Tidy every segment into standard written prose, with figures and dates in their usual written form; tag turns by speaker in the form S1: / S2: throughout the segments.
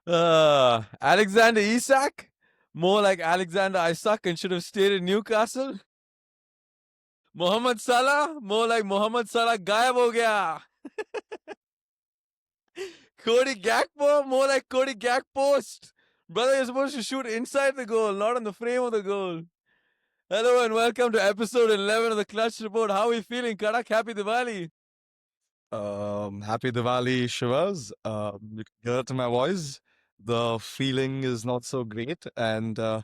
S1: Alexander Isak? More like Alexander Isak and should have stayed in Newcastle. Mohamed Salah? More like Mohamed Salah gayab ho gaya. Cody Gakpo? More like Cody Gakpost. Brother, you're supposed to shoot inside the goal, not on the frame of the goal. Hello and welcome to episode 11 of the Clutch Report. How are we feeling, Karak? Happy Diwali.
S2: Happy Diwali, Shivas. You can hear it in my voice. The feeling is not so great, and I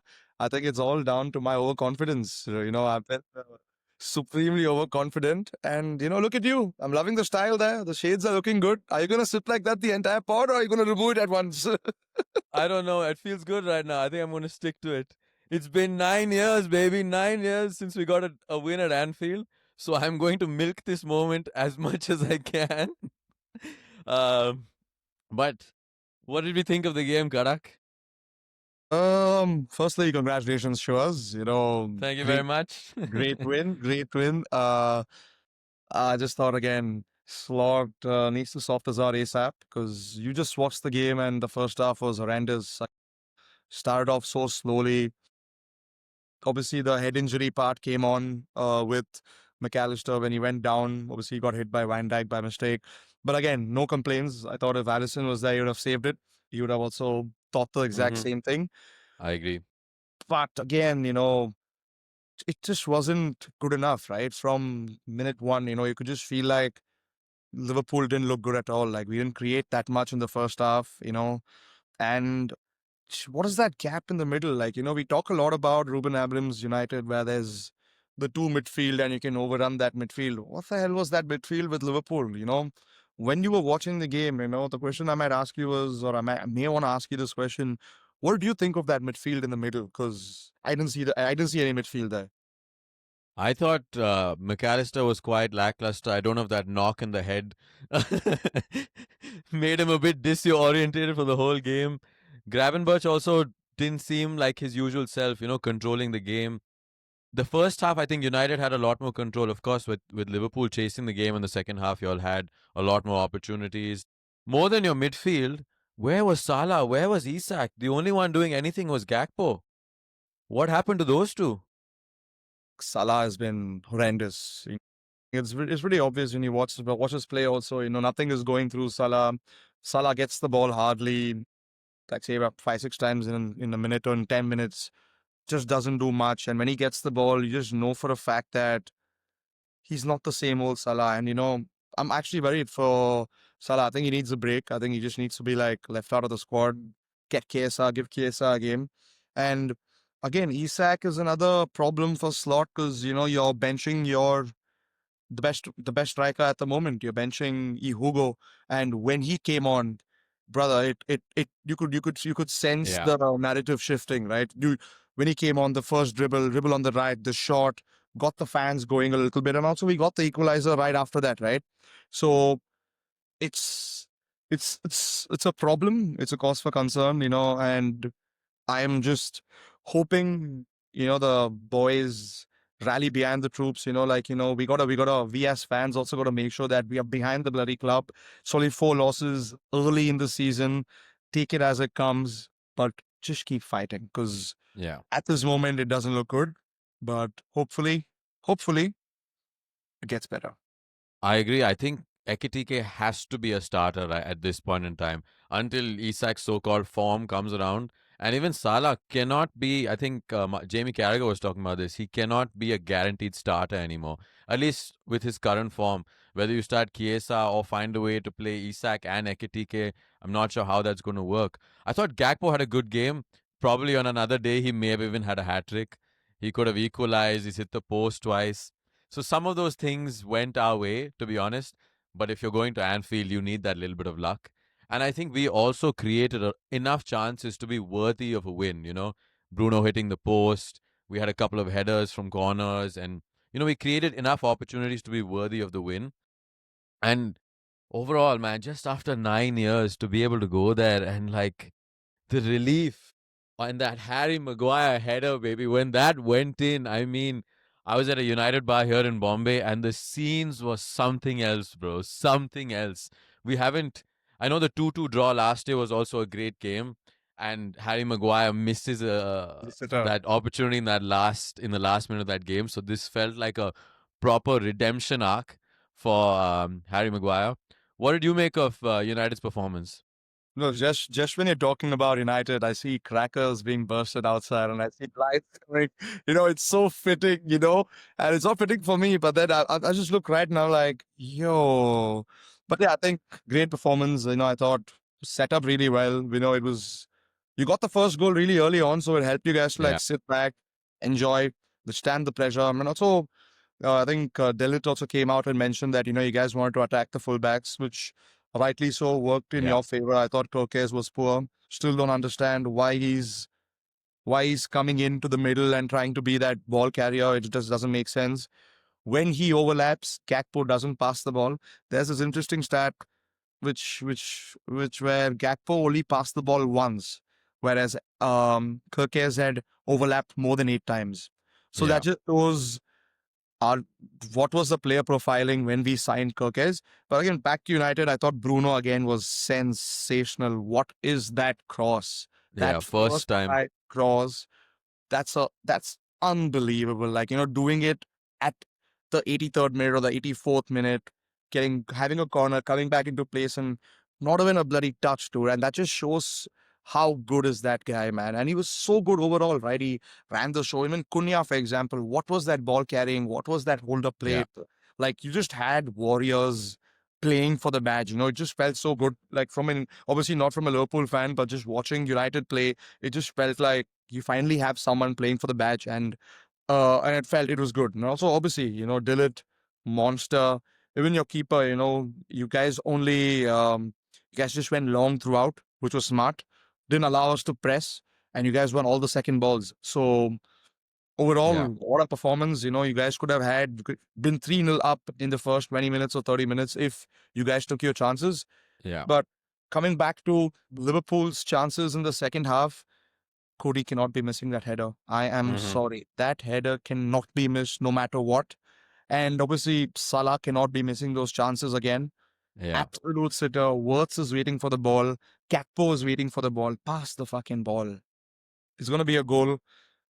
S2: think it's all down to my overconfidence. I've been supremely overconfident, and look at you. I'm loving the style there. The shades are looking good. Are you gonna sip like that the entire pod, or are you gonna remove it at once?
S1: I don't know. It feels good right now. I think I'm going to stick to it. It's been 9 years, baby. 9 years since we got a win at Anfield. So I'm going to milk this moment as much as I can. um, but what did we think of the game, Karak?
S2: Firstly, congratulations, Shivas.
S1: Thank you very
S2: Great,
S1: much.
S2: great win, great win. I just thought again, Slot needs to soft us out ASAP because you just watched the game and the first half was horrendous. Started off so slowly. Obviously, the head injury part came on with McAllister when he went down. Obviously, he got hit by Van Dijk by mistake. But again, no complaints. I thought if Allison was there, he would have saved it. He would have also thought the exact
S1: Mhm.
S2: same thing.
S1: I agree.
S2: But again, it just wasn't good enough, right? From minute one, you could just feel like Liverpool didn't look good at all. Like we didn't create that much in the first half, and what is that gap in the middle? Like, we talk a lot about Ruben Abrams United where there's the two midfield and you can overrun that midfield. What the hell was that midfield with Liverpool? When you were watching the game, the question I might ask you was, or I may want to ask you this question, what do you think of that midfield in the middle? Because I didn't see any midfield there.
S1: I thought McAllister was quite lackluster. I don't know if that knock in the head made him a bit disorientated for the whole game. Gravenberch also didn't seem like his usual self, controlling the game. The first half, I think United had a lot more control. Of course, with Liverpool chasing the game in the second half, you all had a lot more opportunities. More than your midfield, where was Salah? Where was Isak? The only one doing anything was Gakpo. What happened to those two?
S2: Salah has been horrendous. It's really obvious when you watch us play also, nothing is going through Salah. Salah gets the ball hardly, like say about 5, 6 times in a minute or in 10 minutes, just doesn't do much. And when he gets the ball, you just know for a fact that he's not the same old Salah. And I'm actually worried for Salah. I think he needs a break. I think he just needs to be like left out of the squad, get KSR, give KSR a game. And again, Isak is another problem for Slot because you're benching the best striker at the moment. You're benching Hugo, and when he came on, brother, it you could sense
S1: Yeah.
S2: the narrative shifting, right? When he came on, the first dribble on the right, the shot got the fans going a little bit, and also we got the equalizer right after that, right? So it's it's a problem. It's a cause for concern, and I am just hoping, the boys rally behind the troops, we as fans also got to make sure that we are behind the bloody club. It's only 4 losses early in the season. Take it as it comes, but just keep fighting because
S1: Yeah.
S2: at this moment it doesn't look good. But hopefully it gets better.
S1: I agree. I think Ekitike has to be a starter at this point in time until Isak's so-called form comes around. And even Salah cannot be, I think Jamie Carragher was talking about this, he cannot be a guaranteed starter anymore, at least with his current form. Whether you start Chiesa or find a way to play Isak and Ekitike, I'm not sure how that's going to work. I thought Gakpo had a good game. Probably on another day, he may have even had a hat-trick. He could have equalized, he's hit the post twice. So some of those things went our way, to be honest. But if you're going to Anfield, you need that little bit of luck. And I think we also created enough chances to be worthy of a win. Bruno hitting the post. We had a couple of headers from corners, and we created enough opportunities to be worthy of the win. And overall, man, just after 9 years to be able to go there and like the relief on that Harry Maguire header, baby, when that went in, I mean, I was at a United bar here in Bombay and the scenes was something else, bro. Something else. We haven't, I know the 2-2 draw last year was also a great game, and Harry Maguire misses
S2: Sitter.
S1: that opportunity in the last minute of that game. So this felt like a proper redemption arc for Harry Maguire. What did you make of United's performance?
S2: No, just when you're talking about United, I see crackers being bursted outside, and I see lights coming. It's so fitting. And it's not fitting for me. But then I just look right now like, yo. But yeah, I think great performance. I thought set up really well. It was you got the first goal really early on, so it helped you guys to
S1: Yeah,
S2: like sit back, enjoy, withstand the pressure. And also I think Delit also came out and mentioned that you guys wanted to attack the fullbacks, which rightly so worked in
S1: yeah,
S2: your favor. I thought Cortez was poor. Still don't understand why he's coming into the middle and trying to be that ball carrier. It just doesn't make sense. When he overlaps, Gakpo doesn't pass the ball. There's this interesting stat which where Gakpo only passed the ball once, whereas Kirkes had overlapped more than 8 times. So that
S1: yeah,
S2: just shows our what was the player profiling when we signed Kirkes. But again, back to United, I thought Bruno again was sensational. What is that cross?
S1: yeah.
S2: That
S1: First
S2: first
S1: time.
S2: cross, that's unbelievable. Like, doing it at the 83rd minute or the 84th minute, having a corner, coming back into place, and not even a bloody touch to it. And that just shows how good is that guy, man. And he was so good overall, right? He ran the show. Even Cunha, for example, what was that ball carrying? What was that hold up
S1: Yeah.
S2: plate? Like, you just had warriors playing for the badge. It just felt so good. Like, obviously not from a Liverpool fan, but just watching United play, it just felt like you finally have someone playing for the badge, and it felt it was good. And also, obviously, Dillit, Monster, even your keeper, you guys just went long throughout, which was smart. Didn't allow us to press, and you guys won all the second balls. So overall,
S1: Yeah,
S2: what a performance. You guys could have been 3-0 up in the first 20 minutes or 30 minutes if you guys took your chances.
S1: yeah.
S2: But coming back to Liverpool's chances in the second half, Cody cannot be missing that header. I am
S1: Hmm.
S2: sorry. That header cannot be missed no matter what. And obviously, Salah cannot be missing those chances again.
S1: Yeah.
S2: Absolute sitter. Wirtz is waiting for the ball. Gakpo is waiting for the ball. Pass the fucking ball. It's going to be a goal.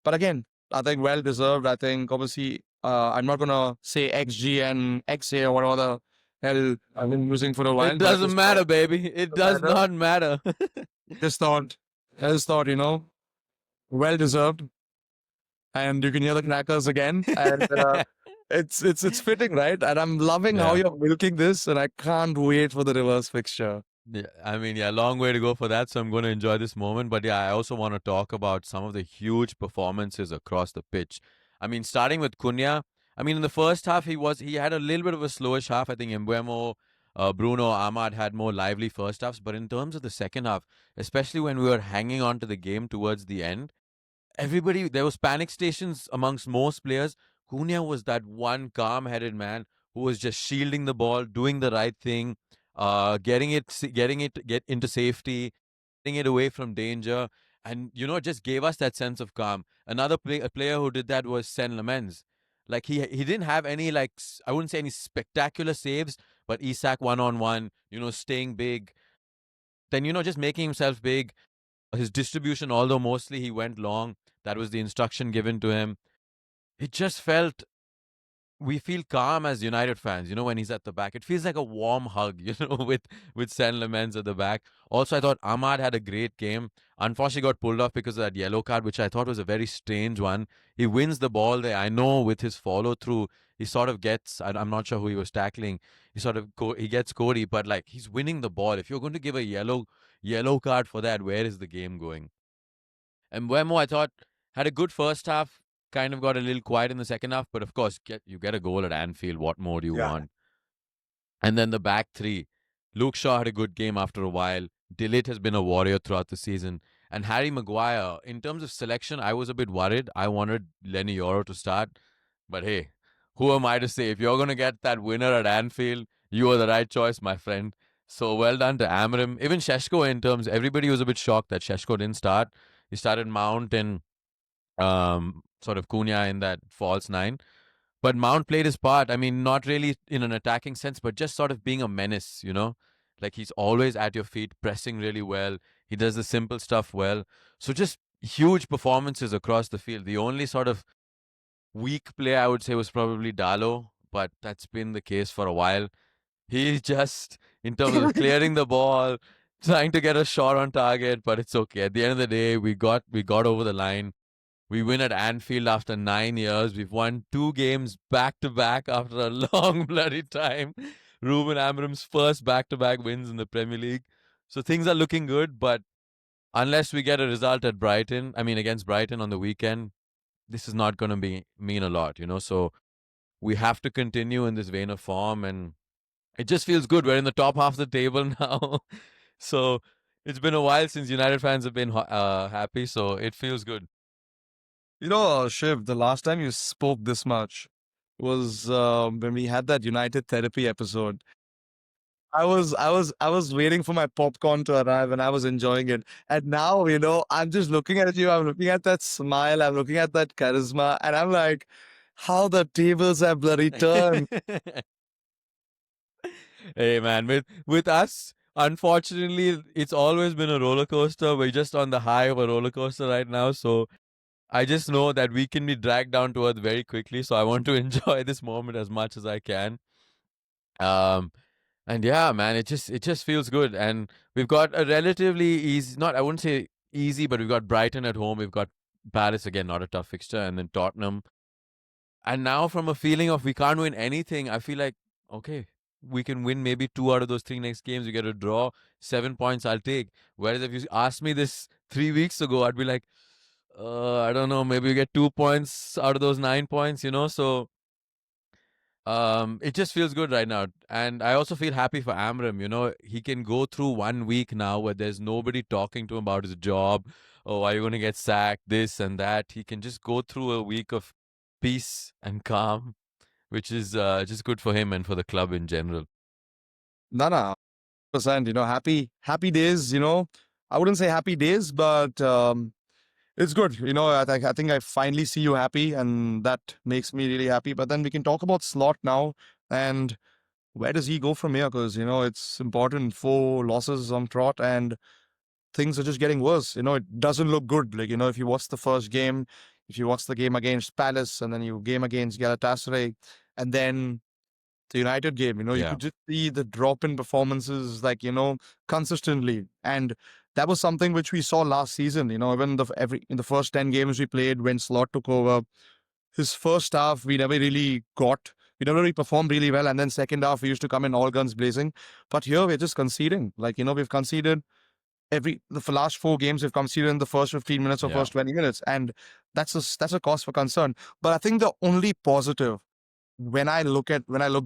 S2: But again, I think well deserved. I think obviously, I'm not going to say XG and XA or whatever the hell I've been using for a
S1: It
S2: while, but I
S1: doesn't
S2: just thought,
S1: matter, baby. It does
S2: matter.
S1: not matter.
S2: Just thought, well deserved. And you can hear the knackers again. And it's fitting, right? And I'm loving how
S1: Yeah.
S2: you're milking this, and I can't wait for the reverse fixture.
S1: Yeah, I mean, yeah, long way to go for that. So I'm going to enjoy this moment. But yeah, I also want to talk about some of the huge performances across the pitch. I mean, starting with Cunha. I mean, in the first half, he had a little bit of a slowish half. I think Mbeumo, Bruno, Ahmad had more lively first halves. But in terms of the second half, especially when we were hanging on to the game towards the end, everybody there was panic stations amongst most players. Cunha was that one calm-headed man who was just shielding the ball, doing the right thing, get into safety, getting it away from danger, and just gave us that sense of calm. A player who did that was Sen Lamens. Like he didn't have any I wouldn't say any spectacular saves, but Isak one on one, staying big, then just making himself big. His distribution, although mostly he went long, that was the instruction given to him. It just felt we feel calm as United fans, when he's at the back. It feels like a warm hug, with Sen Lamens at the back. Also, I thought Ahmad had a great game. Unfortunately, got pulled off because of that yellow card, which I thought was a very strange one. He wins the ball there. I know with his follow through, he sort of gets. I'm not sure who he was tackling. He gets Cody, but like he's winning the ball. If you're going to give a yellow card for that, where is the game going? And Buemo, I thought, had a good first half, kind of got a little quiet in the second half, but of course, you get a goal at Anfield. What more do you
S2: Yeah.
S1: want? And then the back three. Luke Shaw had a good game after a while. Dillit has been a warrior throughout the season. And Harry Maguire, in terms of selection, I was a bit worried. I wanted Lenny Yoro to start. But hey, who am I to say? If you're going to get that winner at Anfield, you are the right choice, my friend. So well done to Amram. Even Sheshko, everybody was a bit shocked that Sheshko didn't start. He started Mount and sort of Cunha in that false nine. But Mount played his part. I mean, not really in an attacking sense, but just sort of being a menace, Like he's always at your feet, pressing really well. He does the simple stuff well. So just huge performances across the field. The only sort of weak player I would say was probably Dalo, but that's been the case for a while. He's just in terms of clearing the ball, trying to get a shot on target, but it's okay. At the end of the day, we got over the line. We win at Anfield after 9 years. We've won 2 games back to back after a long bloody time. Ruben Amram's first back to back wins in the Premier League. So things are looking good, but unless we get a result at Brighton, I mean against Brighton on the weekend, this is not going to be mean a lot. So we have to continue in this vein of form, and it just feels good. We're in the top half of the table now. So it's been a while since United fans have been happy, so it feels good.
S2: Shiv, the last time you spoke this much was when we had that United therapy episode. I was waiting for my popcorn to arrive and I was enjoying it. And now, I'm just looking at you. I'm looking at that smile. I'm looking at that charisma, and I'm like, how the tables have bloody turned.
S1: Hey man, with us, unfortunately, it's always been a roller coaster. We're just on the high of a roller coaster right now, so I just know that we can be dragged down to earth very quickly. So I want to enjoy this moment as much as I can. Um, and yeah, man, it just feels good. And we've got a relatively easy, not I wouldn't say easy, but we've got Brighton at home. We've got Paris again, not a tough fixture, and then Tottenham. And now, from a feeling of we can't win anything, I feel like, okay, we can win maybe 2 out of those 3 next games. We get a draw, 7 points, I'll take. Whereas if you asked me this 3 weeks ago, I'd be like, I don't know, maybe we get 2 points out of those 9 points. So it just feels good right now. And I also feel happy for Amram. He can go through 1 week now where there's nobody talking to him about his job. Oh, are you going to get sacked? This and that. He can just go through a week of peace and calm, which is just good for him and for the club in general.
S2: No, percent. Happy days. I wouldn't say happy days, but it's good. I think I finally see you happy, and that makes me really happy. But then we can talk about Slot now, and where does he go from here? Because it's important. 4 losses on trot, and things are just getting worse. It doesn't look good. Like if you watch the first game, if you watch the game against Palace, and then you game against Galatasaray, and then the United game, you
S1: Yeah.
S2: could just see the drop in performances, like, consistently. And that was something which we saw last season, even in the first 10 games we played when Slot took over. His first half, we never really performed really well. And then second half, we used to come in all guns blazing. But here we're just conceding. Like, we've conceded the last 4 games, we've conceded in the first 15 minutes or
S1: Yeah.
S2: first 20 minutes. And that's a cause for concern. But I think the only positive when I look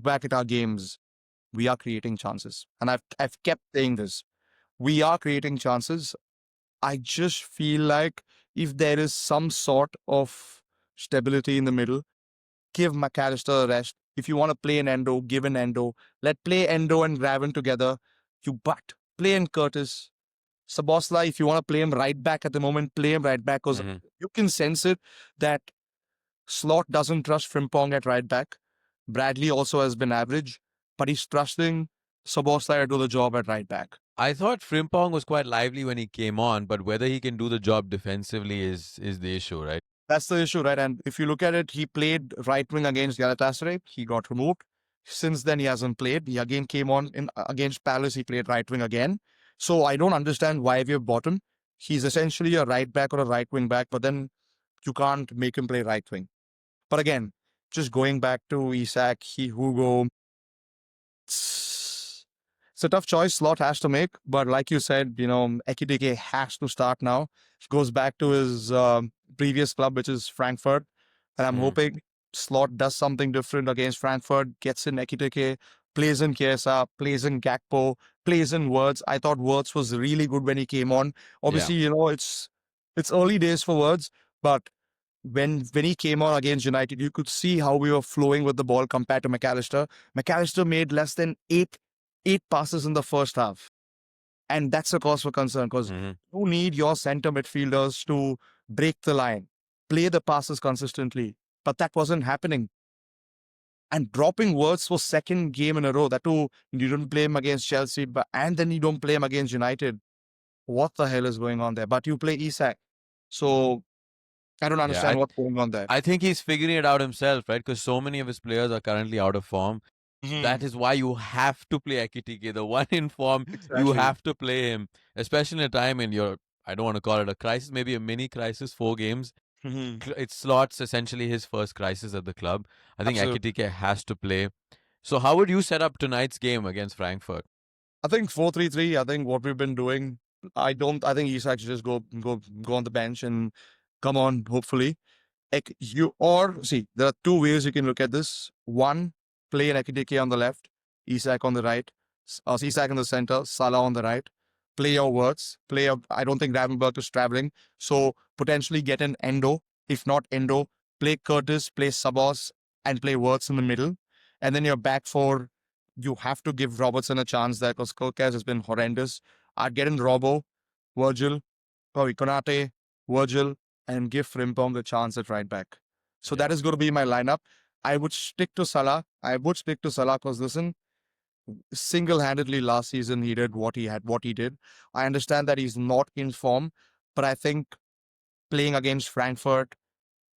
S2: back at our games, we are creating chances. And I've kept saying this. We are creating chances. I just feel like if there is some sort of stability in the middle, give McAllister a rest. If you want to play an Endo, give an Endo. Let play Endo and Graven together. But play in Curtis. Sabosla, if you want to play him right back at the moment, play him right back, because
S1: Hmm.
S2: you can sense it that Slot doesn't trust Frimpong at right back. Bradley also has been average, but he's trusting Sabosla to do the job at right back.
S1: I thought Frimpong was quite lively when he came on, but whether he can do the job defensively is the issue, right?
S2: That's the issue, right? And if you look at it, he played right wing against Galatasaray. He got removed. Since then, he hasn't played. He again came on against Palace. He played right wing again. So I don't understand why we have bought him. He's essentially a right back or a right wing back, but then you can't make him play right wing. But again, just going back to Isak, Hugo, it's a tough choice Slot has to make. But like you said, Ekitike has to start now. It goes back to his previous club, which is Frankfurt. And I'm
S1: Hmm.
S2: hoping Slot does something different against Frankfurt, gets in Ekitike, plays in Chiesa, plays in Gakpo, plays in Words. I thought Words was really good when he came on.
S1: Yeah.
S2: Obviously, it's early days for Words, but when he came on against United, you could see how we were flowing with the ball compared to McAllister. McAllister made less than eight passes in the first half. And that's a cause for concern, because
S1: Hmm.
S2: you need your center midfielders to break the line, play the passes consistently. But that wasn't happening. and dropping words for second game in a row. That too, you don't play him against Chelsea, and then you don't play him against United. What the hell is going on there? But you play Isak. So I don't
S1: Yeah,
S2: understand what's going on there.
S1: I think he's figuring it out himself, right? Because so many of his players are currently out of form. That
S2: Mhm.
S1: is why you have to play Ekitike. The one in form, you
S2: Exactly.
S1: have to play him, especially in a time in your, I don't want to call it a crisis, maybe a mini crisis, 4 games.
S2: Mhm.
S1: It slots essentially his first crisis at the club. I think
S2: Absolutely.
S1: Ekitike has to play. So, how would you set up tonight's game against Frankfurt?
S2: I think 4-3-3. I think what we've been doing. I think Isak should just go on the bench and come on. Hopefully, you or see there are two ways you can look at this. One, play an Ekitike on the left, Isak on the right, Isak in the center, Salah on the right. Play your words. Play. I don't think Ravenberg is traveling, so potentially get an Endo. If not Endo, play Curtis, play Sabos, and play Words in the middle. And then your back four, you have to give Robertson a chance there because Kirkaz has been horrendous. I'd get in Robbo, Virgil, probably Konate, Virgil, and give Frimpong the chance at right back. So
S1: Yeah.
S2: that is going to be my lineup. I would stick to Salah. I would stick to Salah because listen, single-handedly last season he did what he did. I understand that he's not in form, but I think playing against Frankfurt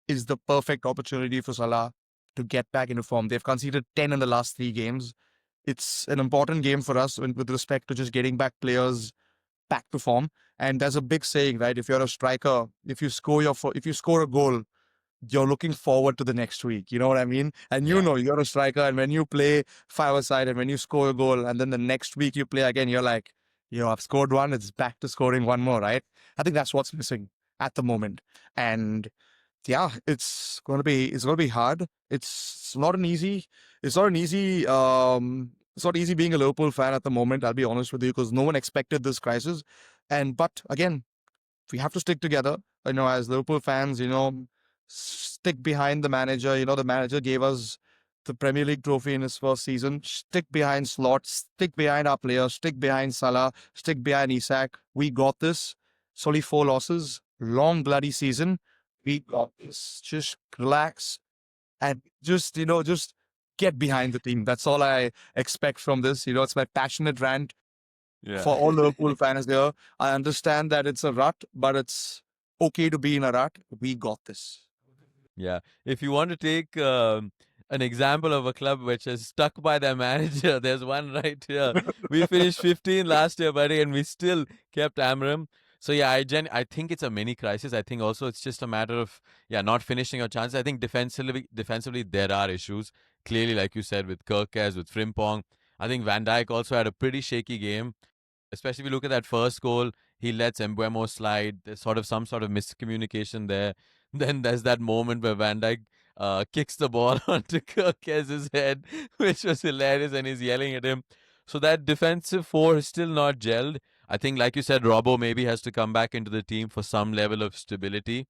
S2: is the perfect opportunity for Salah to get back into form. They've conceded 10 in the last 3 games. It's an important game for us with respect to just getting back players back to form. And there's a big saying, right? If you're a striker, if you score a goal, you're looking forward to the next week. You know what I mean? And you
S1: Yeah.
S2: know you're a striker, and when you play five-a-side and when you score a goal, and then the next week you play again, you're like, I've scored one, it's back to scoring one more, right? I think that's what's missing at the moment. And yeah, it's gonna be hard. It's not easy being a Liverpool fan at the moment, I'll be honest with you, because no one expected this crisis. But again, we have to stick together. As Liverpool fans, stick behind the manager. The manager gave us the Premier League trophy in his first season. Stick behind Slot, stick behind our players, stick behind Salah, stick behind Isak. We got this. It's only 4 losses, long bloody season. We got this. Just relax and just get behind the team. That's all I expect from this. It's my passionate rant
S1: Yeah.
S2: for all Liverpool fans there. I understand that it's a rut, but it's okay to be in a rut. We got this.
S1: Yeah. If you want to take an example of a club which is stuck by their manager, there's one right here. We finished 15 last year, buddy, and we still kept Amram. So yeah, I think it's a mini crisis. I think also it's just a matter of not finishing your chances. I think defensively there are issues. Clearly, like you said, with Kirkaz, with Frimpong. I think Van Dijk also had a pretty shaky game. Especially if you look at that first goal, he lets Embuemo slide. There's some sort of miscommunication there. Then there's that moment where Van Dijk kicks the ball onto Kirkez's head, which was hilarious, and he's yelling at him. So that defensive four is still not gelled. I think, like you said, Robbo maybe has to come back into the team for some level of stability.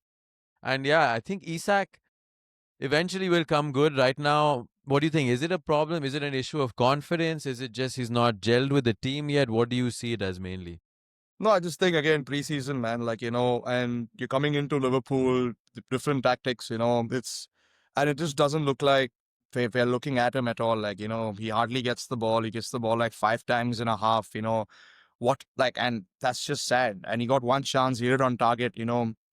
S1: And yeah, I think Isak eventually will come good. Right now, what do you think? Is it a problem? Is it an issue of confidence? Is it just he's not gelled with the team yet? What do you see it as mainly?
S2: No, I just think again preseason, man. And you're coming into Liverpool, different tactics. And it just doesn't look like we're looking at him at all. He hardly gets the ball. He gets the ball like 5 times in a half. And that's just sad. And he got one chance, he hit it on target.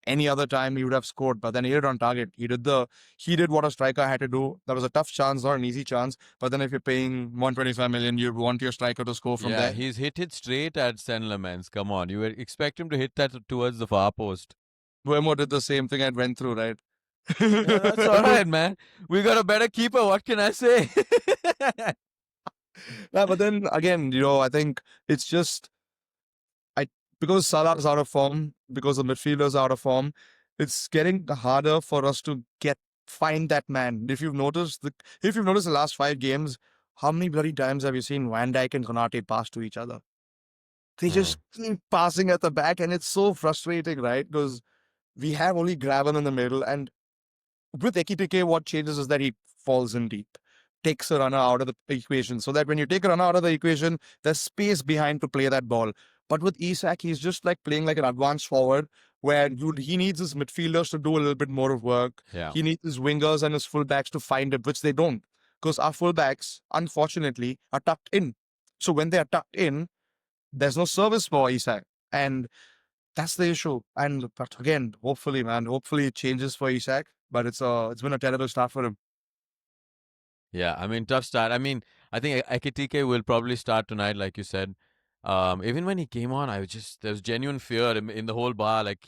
S2: Any other time he would have scored, but then he hit it on target. He did what a striker had to do. That was a tough chance, not an easy chance. But then if you're paying 125 million, you want your striker to score from
S1: Yeah,
S2: there.
S1: he's hit it straight at Sen Lamens. Come on, you would expect him to hit that towards the far post.
S2: Buemo did the same thing and went through, right?
S1: Yeah, that's all right, man. We got a better keeper. What can I say?
S2: Yeah, but then again, I think it's just I because Salah's out of form, because the midfielders are out of form, it's getting harder for us to find that man. If you've noticed the last 5 games, how many bloody times have you seen Van Dijk and Konate pass to each other? They
S1: Hmm.
S2: just keep passing at the back, and it's so frustrating, right? Because we have only Graven in the middle, and with Ekitike, what changes is that he falls in deep, takes a runner out of the equation, so that when you take a runner out of the equation, there's space behind to play that ball. But with Isak, he's just like playing like an advanced forward, where he needs his midfielders to do a little bit more of work.
S1: Yeah.
S2: He needs his wingers and his fullbacks to find it, which they don't. because our fullbacks, unfortunately, are tucked in. So when they are tucked in, there's no service for Isak. And that's the issue. And but again, hopefully, man, hopefully it changes for Isak. But it's been a terrible start for him.
S1: Yeah, I mean, tough start. I mean, I think Ekitike will probably start tonight, like you said. Even when he came on, I was just there was genuine fear in the whole bar. Like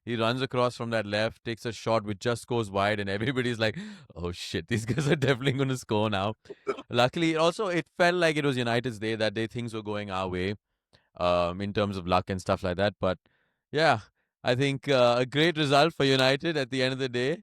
S1: he runs across from that left, takes a shot which just goes wide, and everybody's like, "Oh shit, these guys are definitely going to score now." Luckily, also it felt like it was United's day that day. Things were going our way, in terms of luck and stuff like that. But yeah, I think a great result for United at the end of the day,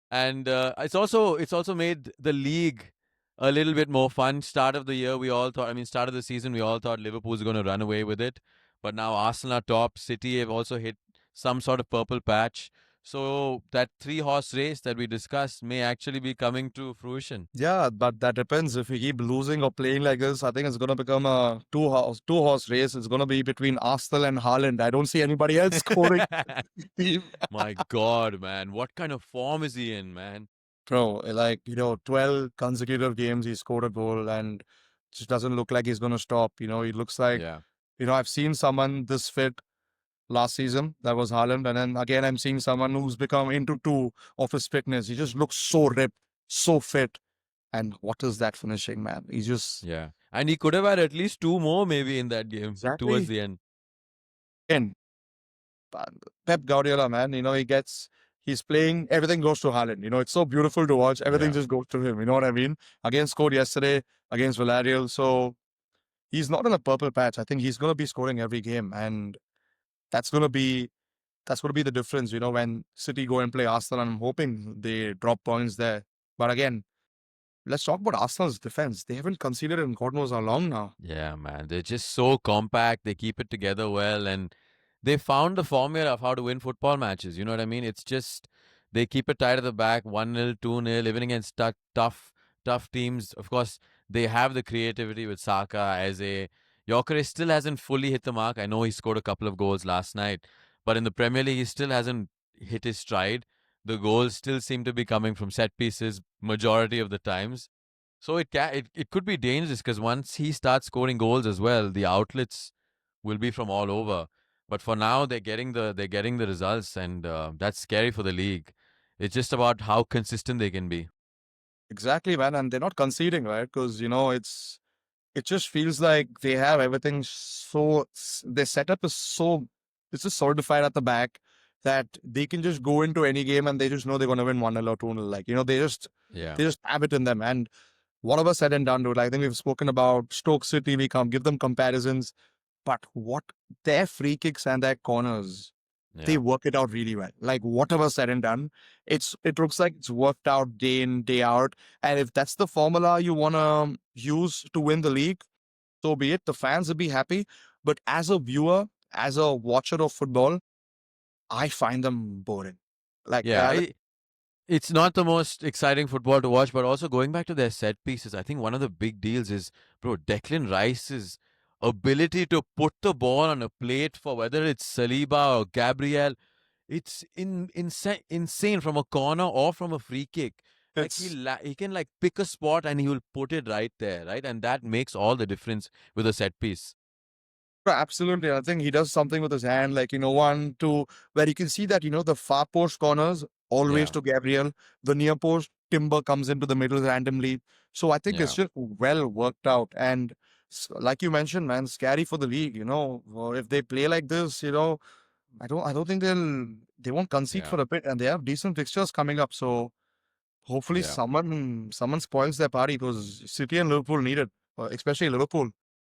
S1: and it's also made the league a little bit more fun. Start of the year, we all thought. I mean, start of the season, we all thought Liverpool was going to run away with it, but now Arsenal are top. City have also hit some sort of purple patch. So that three-horse race that we discussed may actually be coming to fruition.
S2: Yeah, but that depends. If we keep losing or playing like this, I think it's gonna become a two horse race. It's gonna be between Arsenal and Haaland. I don't see anybody else scoring.
S1: My God, man, what kind of form is he in, man?
S2: Bro, like, 12 consecutive games he scored a goal and just doesn't look like he's going to stop. He looks like,
S1: Yeah.
S2: I've seen someone this fit last season. That was Haaland. And then again, I'm seeing someone who's become into two of his fitness. He just looks so ripped, so fit. And what is that finishing, man? He's just,
S1: Yeah. And he could have had at least two more maybe in that game towards
S2: exactly
S1: the end.
S2: in. But Pep Guardiola, man, he's playing, everything goes to Haaland. It's so beautiful to watch. Everything
S1: Yeah.
S2: just goes to him. You know what I mean? Again, scored yesterday against Villarreal. So he's not in a purple patch. I think he's going to be scoring every game, and that's going to be the difference. When City go and play Arsenal, and I'm hoping they drop points there. But again, let's talk about Arsenal's defense. They haven't conceded in God knows how long now.
S1: Yeah, man. They're just so compact. They keep it together well. And they found the formula of how to win football matches. You know what I mean? It's just they keep it tight at the back 1-0, 2-0, even against tough teams. Of course, they have the creativity with Saka as a. Gyökeres still hasn't fully hit the mark. I know he scored a couple of goals last night, but in the Premier League, he still hasn't hit his stride. The goals still seem to be coming from set pieces majority of the times. So it could be dangerous because once he starts scoring goals as well, the outlets will be from all over. But for now, they're getting the results, and that's scary for the league. It's just about how consistent they can be.
S2: Exactly, man. And they're not conceding, right? Because it just feels like they have everything their setup is so it's just solidified at the back that they can just go into any game and they just know they're going to win 1-0 or 2-0. Like,
S1: Yeah,
S2: they just have it in them. And whatever said and done, dude, I think we've spoken about Stoke City. We can give them comparisons, but what their free kicks and their corners, they
S1: yeah,
S2: work it out really well. Like whatever said and done, it looks like it's worked out day in, day out. And if that's the formula you wanna use to win the league, so be it. The fans will be happy. But as a viewer, as a watcher of football, I find them boring. Like,
S1: yeah. It's not the most exciting football to watch, but also going back to their set pieces, I think one of the big deals is, bro, Declan Rice's ability to put the ball on a plate for whether it's Saliba or Gabriel. It's insane from a corner or from a free kick. Like
S2: it's
S1: he can like pick a spot and he will put it right there, right? And that makes all the difference with a set piece.
S2: absolutely. I think he does something with his hand, like, one, two, where you can see that, the far post corners always
S1: Yeah,
S2: to Gabriel, the near post, Timber comes into the middle randomly. So I think it's
S1: yeah,
S2: just well worked out. And like you mentioned, man, scary for the league, if they play like this, I don't think they won't concede
S1: yeah,
S2: for a bit, and they have decent fixtures coming up. So hopefully
S1: yeah.
S2: someone spoils their party because City and Liverpool need it, especially Liverpool.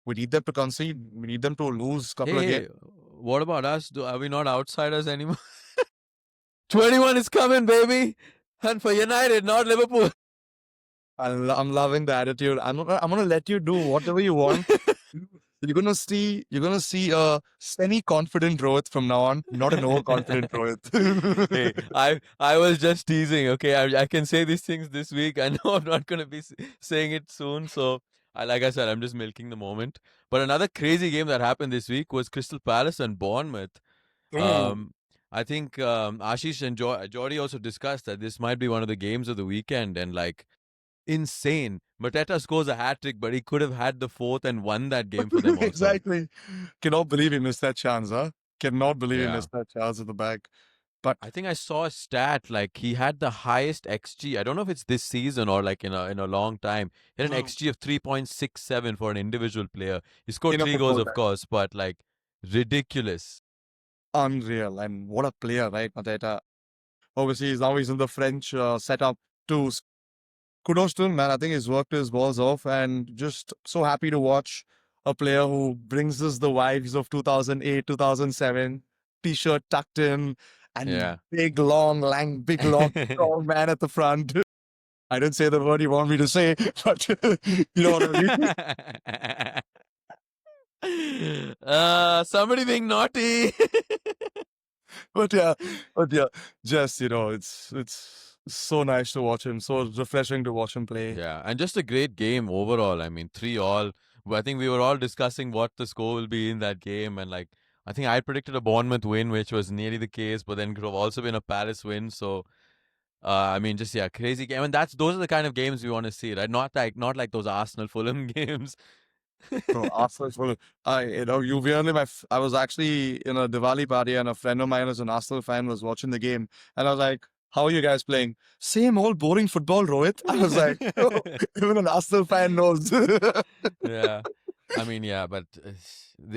S2: We need them to concede. We need them to lose a couple of games.
S1: Hey, what about us? Are we not outsiders anymore? 21 is coming, baby, and for United, not Liverpool.
S2: I'm loving the attitude. I'm gonna let you do whatever you want. You're gonna see a semi-confident Rohit from now on, not an overconfident
S1: Hey,
S2: Rohit.
S1: I was just teasing. Okay, I can say these things this week. I know I'm not gonna be saying it soon, so like I said, I'm just milking the moment. But another crazy game that happened this week was Crystal Palace and Bournemouth.
S2: Ooh.
S1: I think Ashish and Jordy also discussed that this might be one of the games of the weekend, and like insane. Mateta scores a hat trick, but he could have had the fourth and won that game for them also.
S2: Exactly. Cannot believe he missed that chance, huh? Cannot believe he
S1: Yeah.
S2: missed that chance at the back. But
S1: I think I saw a stat like he had the highest XG. I don't know if it's this season or like in a long time. He had an
S2: mm,
S1: XG of 3.67 for an individual player. He scored
S2: in a
S1: three goals,
S2: football
S1: of
S2: match,
S1: course, but like ridiculous.
S2: unreal. And what a player, right, Mateta? Obviously, he's in the French setup too. Kudos to him, man. I think he's worked his balls off, and just so happy to watch a player who brings us the vibes of 2008, 2007. T-shirt tucked in, and
S1: Yeah.
S2: big, long, strong man at the front. I didn't say the word you want me to say, but you know what I mean.
S1: Somebody being naughty.
S2: But yeah, but yeah, just it's so nice to watch him. So refreshing to watch him play.
S1: Yeah, and just a great game overall. I mean, 3-all. I think we were all discussing what the score will be in that game, and like I think I predicted a Bournemouth win, which was nearly the case, but then could have also been a Palace win. So, I mean, just yeah, crazy game. And those are the kind of games we want to see, right? Not like those Arsenal Fulham games.
S2: Bro, Arsenal full. You really I was actually in a Diwali party and a friend of mine who's an Arsenal fan was watching the game and I was like, "How are you guys playing?" Same old boring football, Rohit. I was like, "Oh, even an Arsenal fan knows."
S1: Yeah. I mean, yeah, but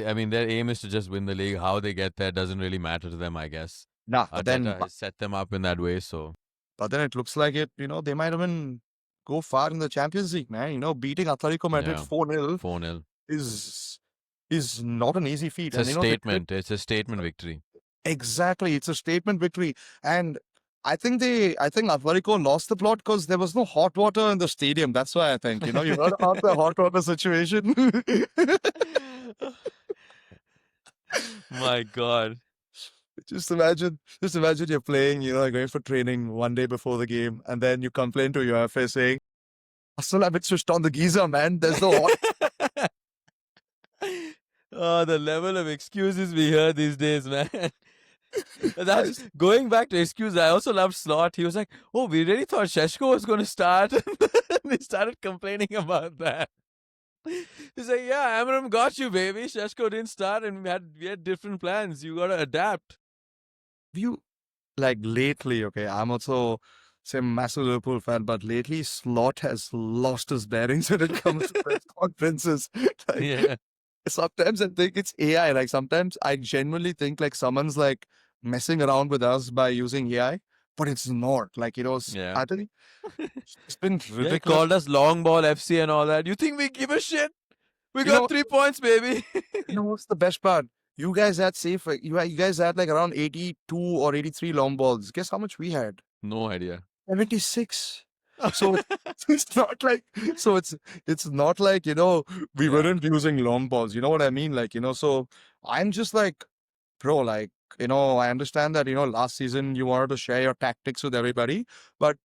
S1: I mean, their aim is to just win the league. How they get there doesn't really matter to them, I guess.
S2: Nah,
S1: Arteta has set them up in that way, so
S2: but then it looks like they might even go far in the Champions League, man. Beating Atletico Madrid
S1: yeah,
S2: 4-0
S1: 4-0.
S2: is is not an easy feat.
S1: It's a
S2: And literally,
S1: statement. It's a statement victory.
S2: exactly, it's a statement victory. And I think Atletico lost the plot because there was no hot water in the stadium. That's why I think, you heard about the hot water situation.
S1: My God.
S2: Just imagine you're playing, going for training one day before the game, and then you complain to your FA saying, I still haven't switched on the geyser, man. There's no hot.
S1: Oh, the level of excuses we hear these days, man. That's going back to excuses. I also love Slot. He was like, "Oh, we really thought Sheshko was going to start." They started complaining about that. He's like, "Yeah, Amram got you, baby. Sheshko didn't start, and we had different plans. You got to adapt."
S2: You like lately, okay, I'm also say massive Liverpool fan, but lately Slot has lost his bearings when it comes to press conferences. Like
S1: Yeah,
S2: sometimes I think it's AI. Like sometimes I genuinely think like someone's like messing around with us by using AI, but it's not. Like
S1: yeah.
S2: I think it's been
S1: Yeah, he
S2: ridiculous.
S1: called us long ball FC and all that. You think we give a shit? We
S2: You
S1: got
S2: know,
S1: 3 points, baby.
S2: what's the best part? You guys had safe. You guys had like around 82 or 83 long balls. Guess how much we had?
S1: No idea.
S2: 76. So it's not like it's not like we
S1: Yeah,
S2: weren't using long balls. You know what I mean? Like so I'm just like, bro, like I understand that last season you wanted to share your tactics with everybody, but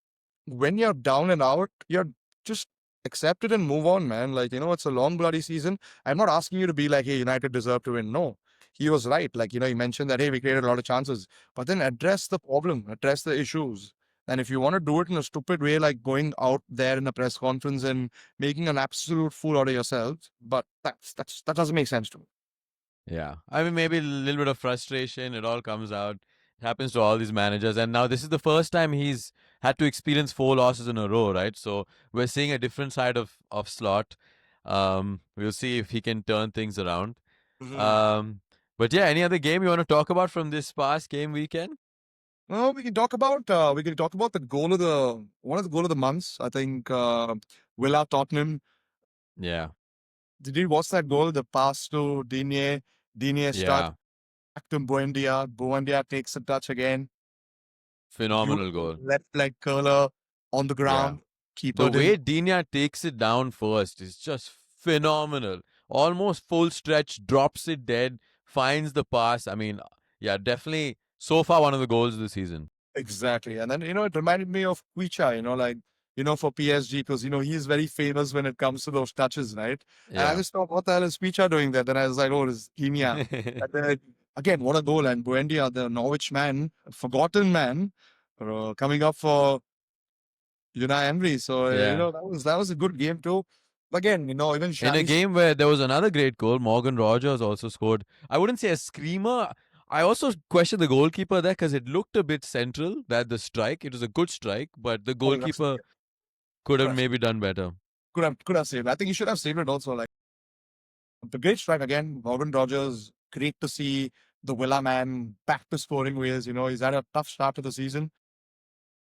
S2: when you're down and out, you're just accept it and move on, man. Like, it's a long bloody season. I'm not asking you to be like, hey, United deserve to win. No, he was right. Like, he mentioned that, hey, we created a lot of chances, but then address the problem, address the issues. And if you want to do it in a stupid way, like going out there in a press conference and making an absolute fool out of yourself, but that doesn't make sense to me.
S1: yeah. I mean, maybe a little bit of frustration. It all comes out. It happens to all these managers. And now this is the first time he's had to experience 4 losses in a row, right? So we're seeing a different side of Slot. We'll see if he can turn things around.
S2: Mhm.
S1: Um, but yeah, any other game you want to talk about from this past game weekend?
S2: Well, we can talk about the goal of the one of the goal of the months. I think Villa Tottenham.
S1: Yeah,
S2: Did you watch that goal? The pass to Digne. Digne struck
S1: yeah.
S2: back to Buendia. Buendia takes a touch again.
S1: Phenomenal
S2: Beautiful
S1: goal.
S2: left leg curler on the
S1: Yeah.
S2: ground.
S1: The
S2: Keeper didn't.
S1: way Dina takes it down first is just phenomenal. Almost full stretch, drops it dead, finds the pass. I mean, yeah, definitely so far one of the goals of the season.
S2: Exactly. And then, it reminded me of Quicha, for PSG, because, he's very famous when it comes to those touches, right? And I
S1: Yeah.
S2: just thought, what the hell is Quicha doing there? Then I was like, oh, it's Digne. And then, again, what a goal. And Buendia, the Norwich man, forgotten man, coming up for Unai Emery. So
S1: Yeah.
S2: that was a good game too. Again, even
S1: In a
S2: Shami's
S1: game where there was another great goal, Morgan Rogers also scored. I wouldn't say a screamer. I also questioned the goalkeeper there because it looked a bit central, that the strike. It was a good strike, but the
S2: could have
S1: goalkeeper could have maybe done better.
S2: could have saved. I think he should have saved it also. Like the great strike again, Morgan Rogers. Great to see the Villa man back to scoring ways. He's had a tough start to the season.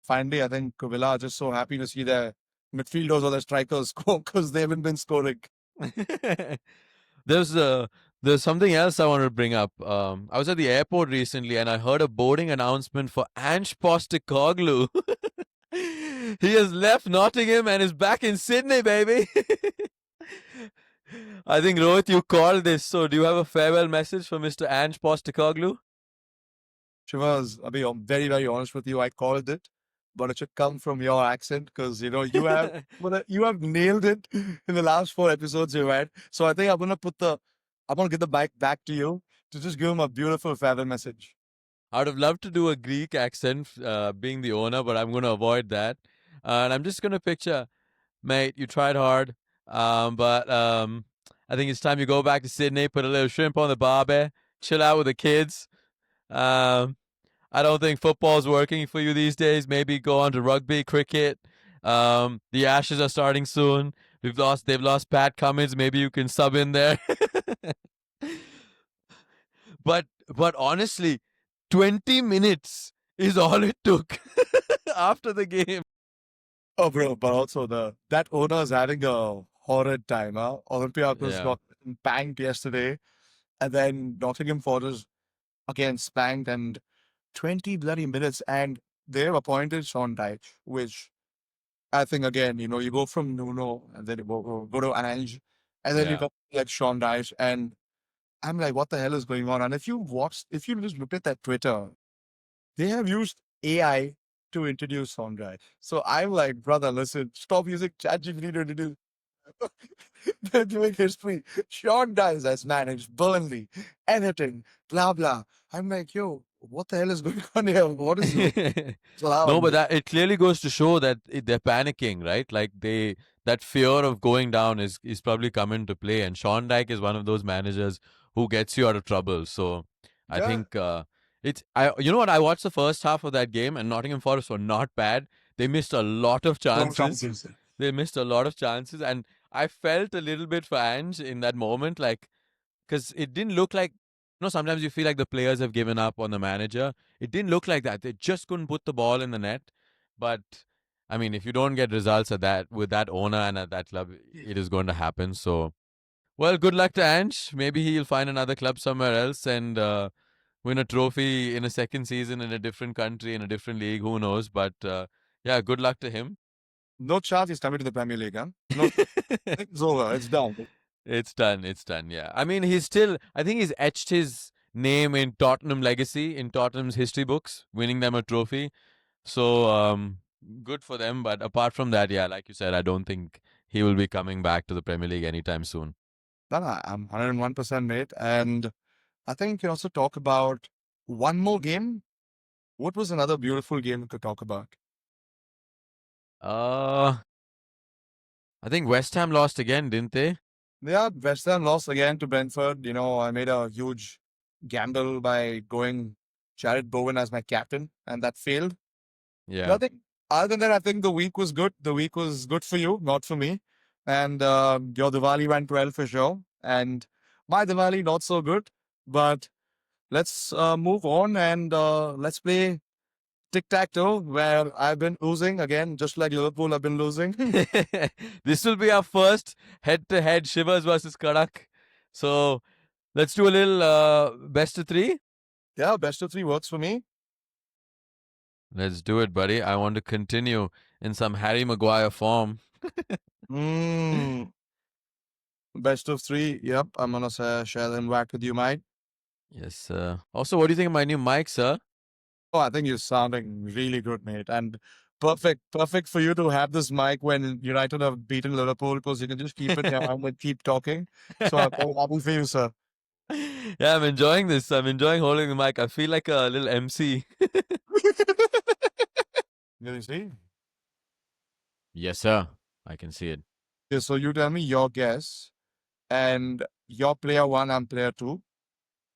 S2: Finally, I think Villa are just so happy to see their midfielders or their strikers score because they haven't been scoring.
S1: there's uh, there's something else I wanted to bring up. I was at the airport recently and I heard a boarding announcement for Ange Postecoglou. He has left Nottingham and is back in Sydney, baby. I think Rohit, you called this. So, do you have a farewell message for Mr. Ange Postecoglou?
S2: Shivas, I'll be very, very honest with you. I called it, but it should come from your accent because you have nailed it in the last 4 episodes you had. So I think I'm gonna get the mic back to you to just give him a beautiful farewell message.
S1: I would have loved to do a Greek accent, being the owner, but I'm going to avoid that. And I'm just going to picture, mate, you tried hard, but I think it's time you go back to Sydney, put a little shrimp on the barbie, chill out with the kids. Um, I don't think football's working for you these days. Maybe go on to rugby, cricket. The Ashes are starting soon. They've lost Pat Cummins. Maybe you can sub in there. but honestly, 20 minutes is all it took after the game.
S2: Oh, bro, but also that owner is having a horrid time. Huh? Olympiacos
S1: Yeah,
S2: got spanked yesterday, and then Nottingham Forest again spanked, and 20 bloody minutes, and they've appointed Sean Dyche, which I think again, you go from Nuno and then you go to Ange, and then you
S1: yeah,
S2: come like Sean Dyche, and I'm like, what the hell is going on? And if you just look at that Twitter, they have used AI to introduce Sean Dyche. So I'm like, brother, listen, stop using ChatGPT to introduce. They're doing history. Sean Dyche has managed Burnley, Everton, blah blah. I'm like, yo, what the hell is going on here? What is going
S1: no, but
S2: on?
S1: it clearly goes to show that they're panicking, right? Like that fear of going down is probably come into play, and Sean Dyche is one of those managers who gets you out of trouble. So I
S2: Yeah,
S1: think it's I. You know what? I watched the first half of that game, and Nottingham Forest were not bad. They missed a lot of
S2: no
S1: chances.
S2: chances.
S1: They missed a lot of chances, and I felt a little bit for Ange in that moment, like because it didn't look like sometimes you feel like the players have given up on the manager. It didn't look like that. They just couldn't put the ball in the net. But I mean, if you don't get results at that with that owner and at that club, it is going to happen. So well, good luck to Ange. Maybe he'll find another club somewhere else and win a trophy in a second season in a different country in a different league. Who knows? But yeah, good luck to him.
S2: No chance he's coming to the Premier League, huh? No, it's over. It's done.
S1: It's done. It's done. Yeah. I mean, he's still. I think he's etched his name in Tottenham legacy in Tottenham's history books, winning them a trophy. So good for them. But apart from that, yeah, like you said, I don't think he will be coming back to the Premier League anytime soon.
S2: No, no, I'm 101% mate. And I think you can also talk about one more game. What was another beautiful game we could talk about?
S1: Uh, I think West Ham lost again, didn't they?
S2: Yeah, West Ham lost again to Brentford. I made a huge gamble by going Jared Bowen as my captain, and that failed.
S1: Yeah.
S2: Nothing. Other than that, I think the week was good. The week was good for you, not for me. And your Diwali went well for sure. And my Diwali, not so good. But let's move on and let's play Tic Tac Toe, where I've been losing again, just like Liverpool have been losing.
S1: This will be our first head-to-head Shivers versus Karak. So let's do a little best of three.
S2: Yeah, best of three works for me.
S1: Let's do it, buddy. I want to continue in some Harry Maguire form.
S2: Mm, best of three. Yep, I'm gonna share the invite with you, mate.
S1: Yes, sir. Also, what do you think of my new mic, sir?
S2: Oh, I think you're sounding really good, mate. And perfect for you to have this mic when United have beaten Liverpool because you can just keep it down and keep talking. So I'm very happy for you, sir.
S1: Yeah, I'm enjoying this. I'm enjoying holding the mic. I feel like a little MC.
S2: You see?
S1: Yes, sir. I can see it.
S2: Okay, so you tell me your guess, and your player one and player two.
S1: All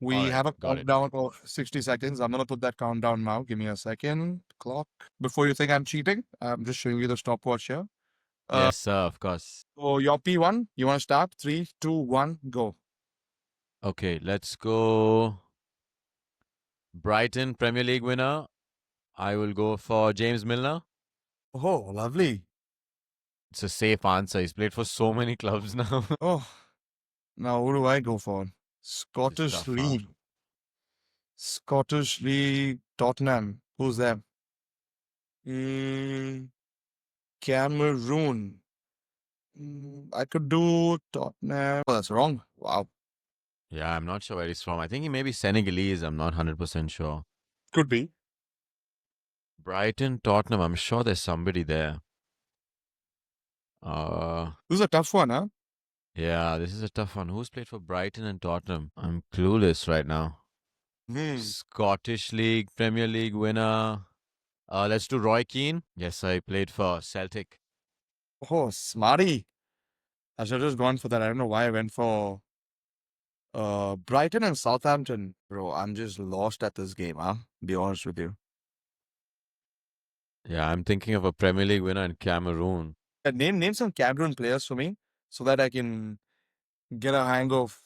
S2: We
S1: right,
S2: have a
S1: got it.
S2: countdown of 60 seconds. I'm going to put that countdown now. Give me a second. Clock. Before you think I'm cheating, I'm just showing you the stopwatch here. Uh,
S1: Yes, sir, of course.
S2: so your P1, you want to start? Three, two, one, go.
S1: Okay, let's go. Brighton Premier League winner. I will go for James Milner.
S2: Oh, lovely.
S1: It's a safe answer. He's played for so many clubs now.
S2: Oh, now who do I go for?
S1: It's
S2: Scottish
S1: tough, huh?
S2: League. Scottish League, Tottenham. Who's them? Mm, Cameroon. I could do Tottenham. Oh, that's wrong. Wow.
S1: Yeah, I'm not sure where he's from. I think he may be Senegalese. I'm not 100% sure.
S2: Could be.
S1: Brighton, Tottenham. I'm sure there's somebody there.
S2: This is a tough one, huh?
S1: Yeah, this is a tough one. Who's played for Brighton and Tottenham? I'm clueless right now.
S2: Hmm.
S1: Scottish League, Premier League winner. Let's do Roy Keane. Yes, I played for Celtic.
S2: Oh, smarty. I should have just gone for that. I don't know why I went for Brighton and Southampton. Bro, I'm just lost at this game, huh? Be honest with you.
S1: Yeah, I'm thinking of a Premier League winner in Cameroon.
S2: Name some Cameroon players for me so that I can get a hang of.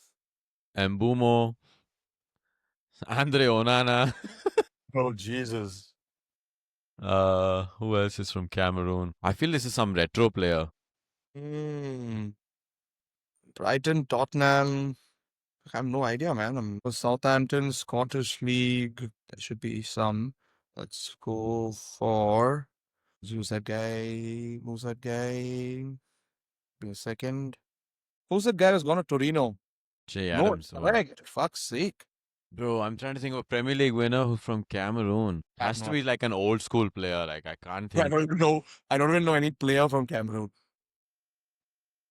S1: Mbumo, Andre Onana.
S2: Oh, Jesus.
S1: Who else is from Cameroon? I feel this is some retro player.
S2: Hmm. Brighton, Tottenham. I have no idea, man. Southampton, Scottish League. There should be some. Let's go for. Who's that guy? Who's that guy? Give me a second. Who's that guy who's gone to Torino?
S1: Jay
S2: No,
S1: Adams. Oh.
S2: correct. Fuck's sake.
S1: Bro, I'm trying to think of a Premier League winner who's from Cameroon.
S2: I'm
S1: Has to
S2: not.
S1: be like an old school player. Like I can't
S2: I
S1: think.
S2: don't even know. I don't even know any player from Cameroon.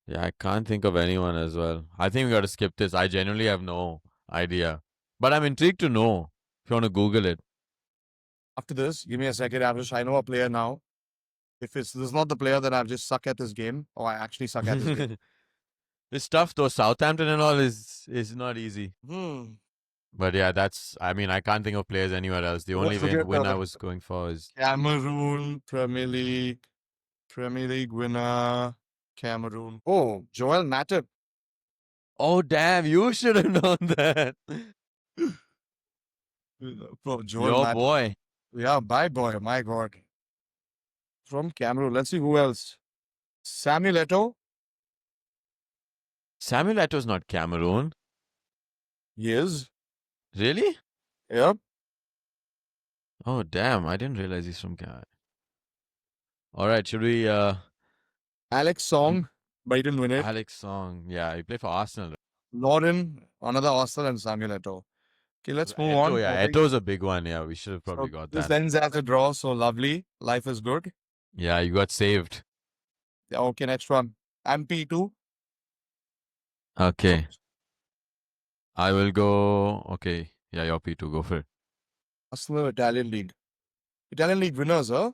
S1: Yeah, I can't think of anyone as well. I think we got to skip this. I genuinely have no idea. But I'm intrigued to know if you want to Google it.
S2: After this, give me a second. I know a player now. If this is not the player, then I've just suck at this game, or I actually suck at this game.
S1: It's tough though. Southampton and all is not easy.
S2: Hmm.
S1: But yeah, that's. I mean, I can't think of players anywhere else. The only
S2: Let's look at
S1: win I was going for is.
S2: Cameroon Premier League winner, Cameroon. Oh, Joel Matip.
S1: Oh damn! You should have known that.
S2: Bro, Joel
S1: Your
S2: Matip.
S1: boy.
S2: Yeah, bye boy. My God. From Cameroon. Let's see who else. Samuel Eto'o.
S1: Samuel Eto'o's not Cameroon.
S2: He is.
S1: Really?
S2: Yep.
S1: Oh damn! I didn't realize he's from Cameroon. All right, should we?
S2: Alex Song, but he didn't win it.
S1: Alex Song. Yeah, he played for Arsenal.
S2: Lauren, another Arsenal, and Samuel Eto'o. Okay, let's move
S1: Eto'o,
S2: on.
S1: yeah, Eto'o's a big one. Yeah, we should have probably
S2: So
S1: got
S2: this
S1: that.
S2: ends as a draw, so lovely. Life is good.
S1: Yeah, you got saved.
S2: Yeah, okay, next one. I'm P2.
S1: Okay, I will go. Okay, yeah, your P2. Go for it.
S2: Arsenal Italian League. Italian League winners, huh?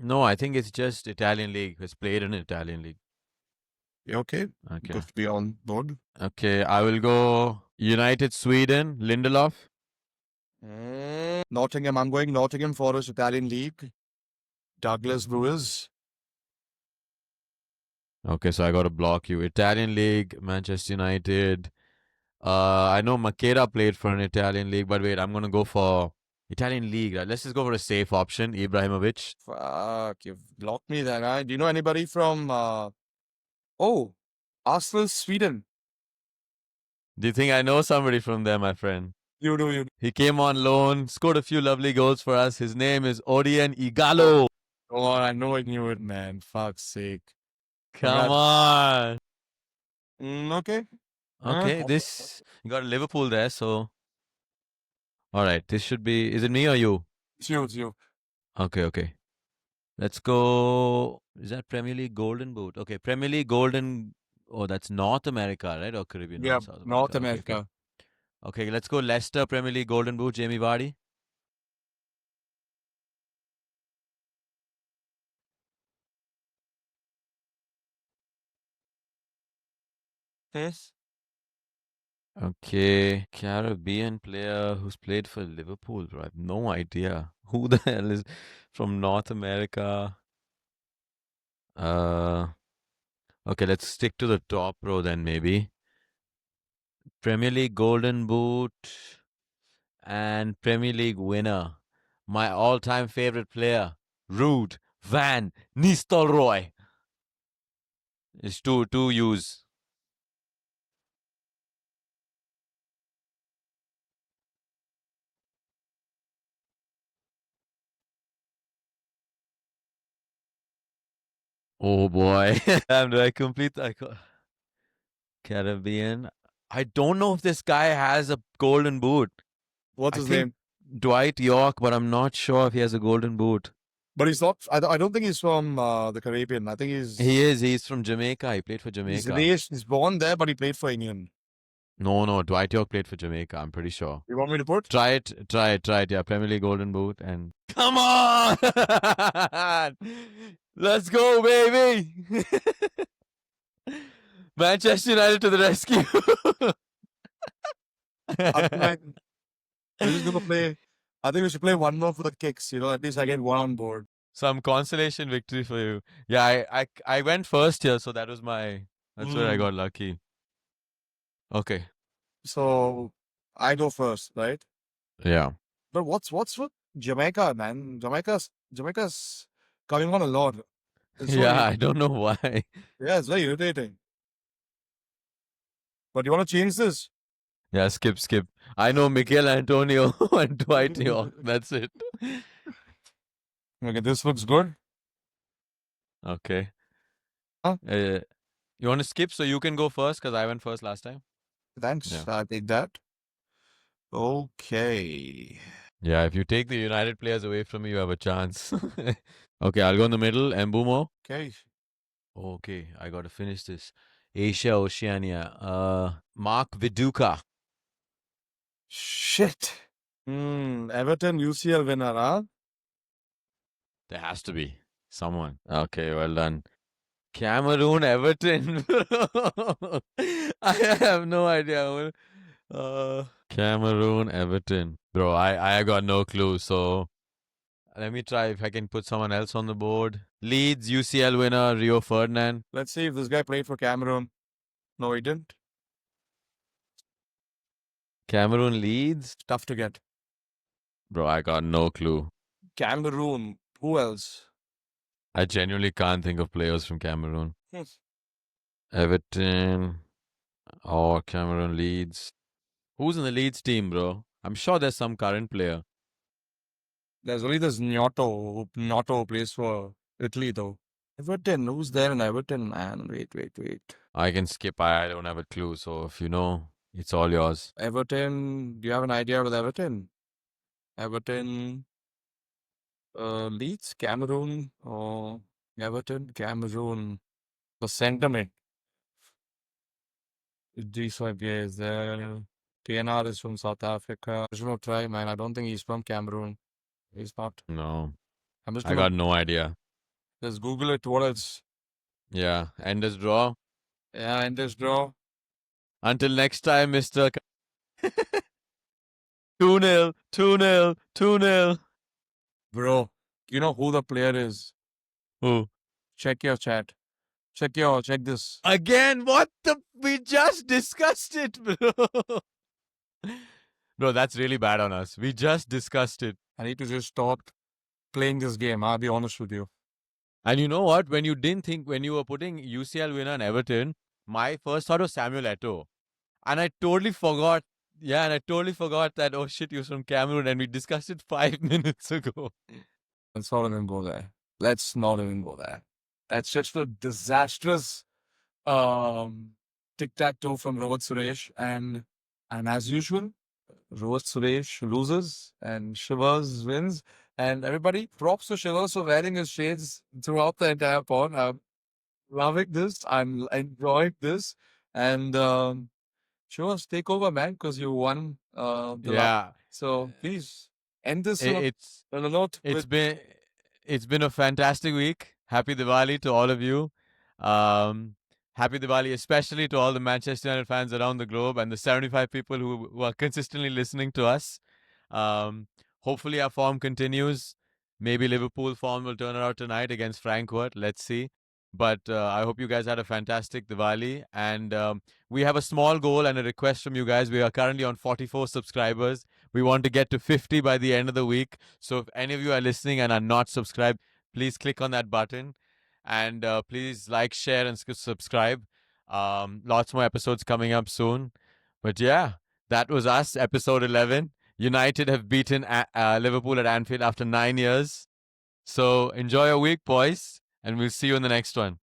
S1: No, I think it's just Italian league. It's played in Italian league.
S2: Yeah, okay.
S1: Okay.
S2: Good to be on board.
S1: Okay, I will go United Sweden, Lindelof.
S2: Nottingham, I'm going Nottingham Forest Italian League. Douglas Lewis.
S1: Okay, so I got to block you. Italian league, Manchester United. I know Makeda played for an Italian league, but wait, I'm gonna go for Italian league. Let's just go for a safe option, Ibrahimovic.
S2: Fuck, you've blocked me there, guy. Do you know anybody from, oh, Arsenal Sweden?
S1: Do you think I know somebody from there, my friend?
S2: You do.
S1: He came on loan, scored a few lovely goals for us. His name is Odion Igalo.
S2: Oh, I know I knew it, man. Fuck's sake.
S1: Come
S2: Congrats.
S1: on.
S2: Okay.
S1: Okay, this you got a Liverpool there, so all right. This should be. Is it me or you?
S2: It's you.
S1: Okay, okay. Let's go. Is that Premier League Golden Boot? Okay, Premier League Golden. Oh, that's North America, right? Or Caribbean,
S2: Yeah,
S1: not South
S2: North
S1: America. Okay, okay.
S2: America.
S1: Okay, let's go Leicester Premier League Golden Boot, Jamie Vardy.
S2: Yes.
S1: Okay, Caribbean player who's played for Liverpool, bro. I have no idea who the hell is from North America. Uh, okay, let's stick to the top row then, maybe. Premier League Golden Boot and Premier League winner. My all-time favorite player, Ruud van Nistelrooy. It's two U's. Oh boy. Damn, do I complete that? Caribbean. I don't know if this guy has a golden boot.
S2: What's
S1: I
S2: his
S1: think
S2: name?
S1: Dwight York, but I'm not sure if he has a golden boot.
S2: But he's not. I don't think he's from the Caribbean. I think
S1: He is. He's from Jamaica. He played for
S2: he's
S1: Jamaica.
S2: raised. He's born there, but he played for England.
S1: No. Dwight York played for Jamaica. I'm pretty sure.
S2: You want me to put?
S1: Try it. Yeah, Premier League golden boot and come on, let's go, baby! Manchester United to the rescue.
S2: I think we're just gonna play. I think we should play one more for the kicks. At least I get one on board.
S1: Some consolation victory for you. Yeah, I went first here, so that's where I got lucky. Okay.
S2: So I go first, right?
S1: Yeah.
S2: But what's with Jamaica, man? Jamaica's coming on a lot. It's so
S1: Yeah, I don't know why.
S2: yeah, it's very irritating. But you want to change this?
S1: Yeah, skip. I know Mikel Antonio and Dwight York. That's it.
S2: Okay, this looks good.
S1: Okay.
S2: Huh?
S1: You want to skip so you can go first because I went first last time?
S2: Thanks.
S1: Yeah.
S2: I'll take that. Okay.
S1: Yeah, if you take the United players away from me, you have a chance. Okay, I'll go in the middle. Mbumo.
S2: Okay.
S1: Okay, I got to finish this. Asia, Oceania. Mark Viduka.
S2: Shit. Everton UCL winner, huh?
S1: There has to be someone. Okay, well done. Cameroon, Everton. I have no idea. Cameroon, Everton. Bro, I got no clue. So let me try if I can put someone else on the board. Leeds, UCL winner, Rio Ferdinand.
S2: Let's see if this guy played for Cameroon. No, he didn't.
S1: Cameroon, Leeds.
S2: Tough to get.
S1: Bro, I got no clue.
S2: Cameroon. Who else?
S1: I genuinely can't think of players from Cameroon. Everton or Cameroon, Leeds. Who's in the Leeds team, bro? I'm sure there's some current player.
S2: There's only this Gnotto. Gnotto plays for Italy, though. Everton. Who's there in Everton, man? Wait.
S1: I can skip. I don't have a clue. So if you know, it's all yours.
S2: Everton. Do you have an idea with Everton? Everton. Leeds, Cameroon, or Everton, Cameroon. The centre mid. G5 is there. TNR is from South Africa. Just gonna try, man. I don't think he's from Cameroon. He's not.
S1: No,
S2: I'm just
S1: I
S2: gonna
S1: got no idea.
S2: just Google it. What else?
S1: Yeah, enders draw.
S2: Yeah, in this draw.
S1: Until next time, Mr. 2-0, 2-0, 2-0.
S2: Bro, you know who the player is?
S1: Who?
S2: Check your chat. Check this.
S1: Again? What the? We just discussed it, bro. Bro, that's really bad on us. We just discussed it.
S2: I need to just stop playing this game. I'll be honest with you.
S1: And you know what? When you were putting UCL winner and Everton, my first thought was Samuel Eto'o. And I totally forgot. Yeah, and I totally forgot that, oh shit, he was from Cameroon and we discussed it 5 minutes ago.
S2: Let's not even go there. Let's not even go there. That's just a disastrous Tic Tac Toe from Rohit Suresh. And as usual, Rohit Suresh loses and Shivers wins. And everybody, props to Shivers for wearing his shades throughout the entire pod. I'm loving this. I'm enjoying this. And Shivers, take over, man, because you won the last.
S1: Yeah.
S2: So please end this
S1: It's
S2: on a note.
S1: it's been a fantastic week. Happy Diwali to all of you. Um Happy Diwali, especially to all the Manchester United fans around the globe and the 75 people who are consistently listening to us. Um, Hopefully, our form continues. Maybe Liverpool form will turn around tonight against Frankfurt. Let's see. But I hope you guys had a fantastic Diwali. And we have a small goal and a request from you guys. We are currently on 44 subscribers. We want to get to 50 by the end of the week. So if any of you are listening and are not subscribed, please click on that button. And please like, share, and subscribe. Lots more episodes coming up soon. But yeah, that was us, episode 11. United have beaten Liverpool at Anfield after 9 years. So enjoy your week, boys, and we'll see you in the next one.